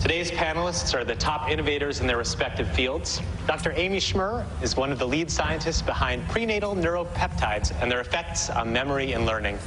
Today's panelists are the top innovators in their respective fields. Dr. Amy Schmurr is one of the lead scientists behind prenatal neuropeptides and their effects on memory and learning.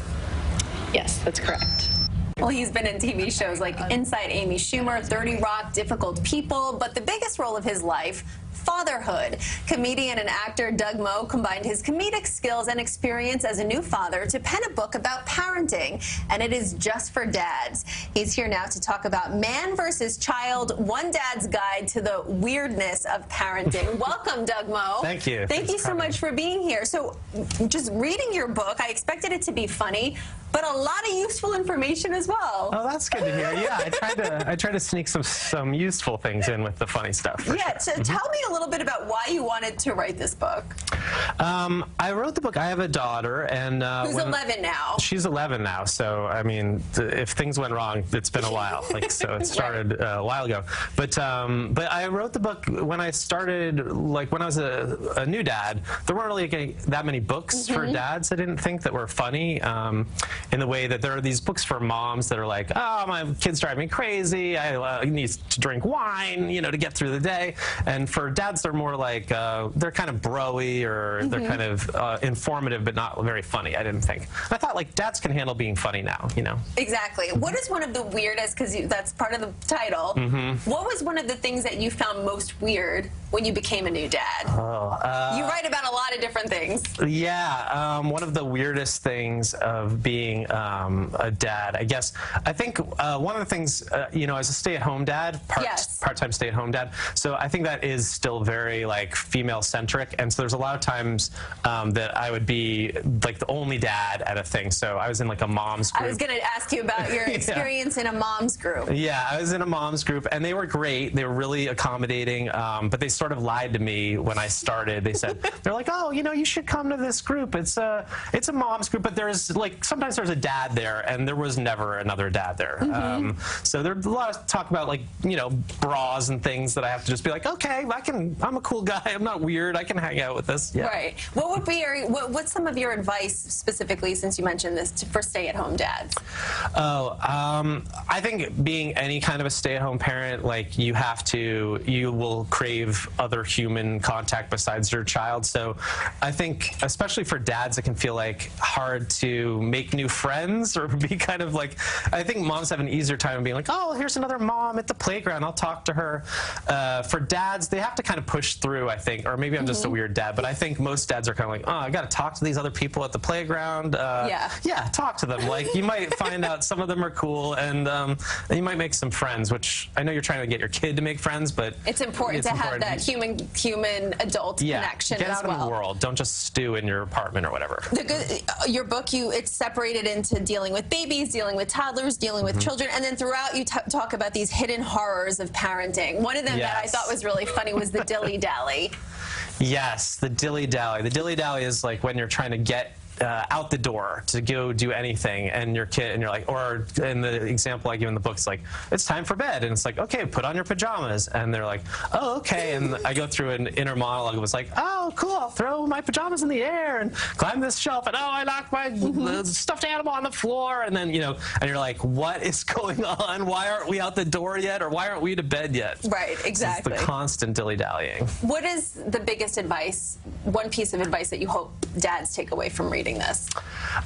Yes, that's correct. Well, he's been in TV shows like Inside Amy Schumer, 30 Rock, Difficult People, but the biggest role of his life, fatherhood. Comedian and actor Doug Moe combined his comedic skills and experience as a new father to pen a book about parenting, and it is just for dads. He's here now to talk about Man versus Child, One Dad's Guide to the Weirdness of Parenting. Welcome, Doug Moe. Thank you. Thank you so much for being here. So, just reading your book, I expected it to be funny, but a lot of useful information as well. Oh, that's good to hear. Yeah, I tried to sneak some useful things in with the funny stuff. Yeah, so tell me a little bit about why you wanted to write this book. I wrote the book. I have a daughter, and who's 11 now. She's 11 now. So I mean, if things went wrong, it's been a while. Like, so it started a while ago. But I wrote the book when I started. Like when I was a new dad, there weren't really that many books for dads. I didn't think that were funny. In the way that there are these books for moms that are like, oh, my kids drive me crazy. I need to drink wine, you know, to get through the day. And for dads, they're more like they're kind of bro-y, or they're kind of informative but not very funny. I didn't think. I thought like dads can handle being funny now, you know. Exactly. What is one of the weirdest? Because that's part of the title. What was one of the things that you found most weird when you became a new dad? You write about a lot of different things. Yeah, one of the weirdest things of being a dad, I guess. I think one of the things, you know, as a stay-at-home dad, part-time stay-at-home dad, so I think that is still very like female-centric, and so there's a lot of times that I would be like the only dad at a thing. So I was in like a mom's group. I was going to ask you about your experience in a mom's group. Yeah, I was in a mom's group, and they were great. They were really accommodating, but they sort of lied to me when I started. They said, they're like, oh, you know, you should come to this group. It's a mom's group, but there's like sometimes there's a dad there, and there was never another dad there. So there's a lot of talk about like, you know, bras and things that I have to just be like, okay, I'm a cool guy. I'm not weird. I can hang out with this. Yeah. Right. What would be what's some of your advice specifically, since you mentioned this, for stay-at-home dads? I think being any kind of a stay-at-home parent, like you will crave other human contact besides your child. So I think, especially for dads, it can feel like hard to make new friends, or be kind of like, I think moms have an easier time being like, oh, here's another mom at the playground, I'll talk to her. For dads, they have to kind of push through, I think, or maybe I'm just a weird dad, but I think most dads are kind of like, oh, I got to talk to these other people at the playground. Yeah, talk to them. Like, you might find out some of them are cool, and you might make some friends, which I know you're trying to get your kid to make friends, but it's important to have that human adult connection get as out in the world. Don't just stew in your apartment or whatever. Your book, it's separated into dealing with babies, dealing with toddlers, dealing with children, and then throughout you talk about these hidden horrors of parenting. One of them that I thought was really funny was the dilly-dally. Yes, the dilly-dally. The dilly-dally is like when you're trying to get out the door to go do anything, and your kid, and you're like, or in the example I give in the book, it's like, it's time for bed, and it's like, okay, put on your pajamas, and they're like, oh, okay, and I go through an inner monologue. It was like, oh, cool, I'll throw my pajamas in the air and climb this shelf, and oh, I knocked my stuffed animal on the floor, and then, you know, and you're like, what is going on? Why aren't we out the door yet, or why aren't we to bed yet? Right, exactly. It's the constant dilly-dallying. What is the biggest advice, one piece of advice that you hope dads take away from reading this?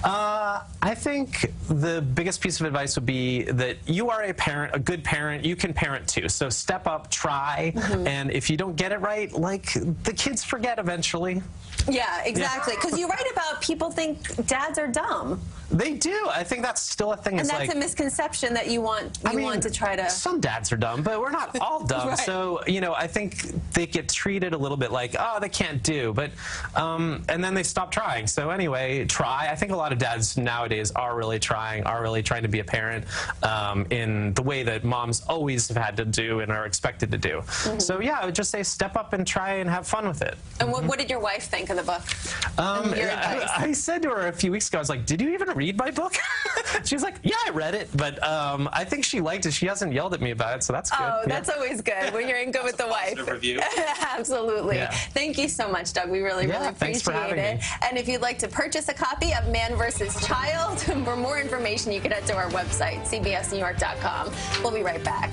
I think the biggest piece of advice would be that you are a parent, a good parent. You can parent too. So step up, try, and if you don't get it right, like, the kids forget eventually. Yeah, exactly. Because you write about people think dads are dumb. They do. I think that's still a thing. And that's like a misconception that you want to try to... Some dads are dumb, but we're not all dumb. Right. So, you know, I think they get treated a little bit like, oh, they can't do. But, and then they stop trying. So anyway, try. I think a lot of dads nowadays are really trying to be a parent in the way that moms always have had to do and are expected to do. So yeah, I would just say step up and try and have fun with it. And what did your wife think of the book? I said to her a few weeks ago, I was like, did you even read my book? She was like, yeah, I read it, but I think she liked it. She hasn't yelled at me about it, so that's good. Oh, that's always good when you're in good with the wife. Review. Absolutely. Yeah. Thank you so much, Doug. We really appreciate it. And if you'd like to purchase a copy of Man vs. Child, for more information, you can head to our website, cbsnewyork.com. We'll be right back.